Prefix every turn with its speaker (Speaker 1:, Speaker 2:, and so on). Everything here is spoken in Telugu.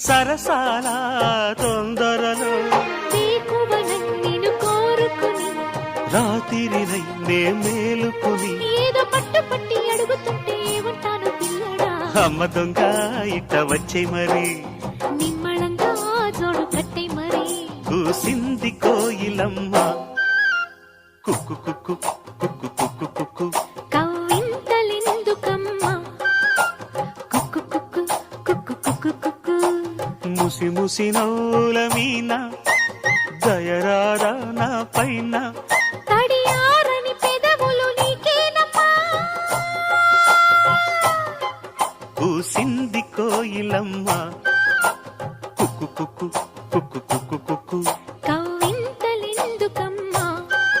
Speaker 1: సరసాల తొందరలో
Speaker 2: నిన్ను కోరుకుని
Speaker 1: రాత్రినై నే మేలుకుని
Speaker 2: ఏదో పట్టు పట్టి అడుగుతుంటే ఉంటాను పిల్లడా.
Speaker 1: అమ్మ దొంగ ఇట్ట వచ్చే మరి
Speaker 2: నిమ్మళంగా జోడు కట్టే మరి
Speaker 1: కూసింది కోయిలమ్మ కుక్కు కుక్కు కుక్కు కుక్కు కుక్కు
Speaker 2: కవ్వింతలెందుకమ్మా కుక్కు కుక్కు కుక్కు కుక్కు కుక్కు.
Speaker 1: ముసి ముసి నవ్వుల మీన దయరారా నా పైన
Speaker 2: తడియారని పెదవులు నీకేనమ్మా
Speaker 1: కూసింది కోయిలమ్మ కుక్కు కుక్కు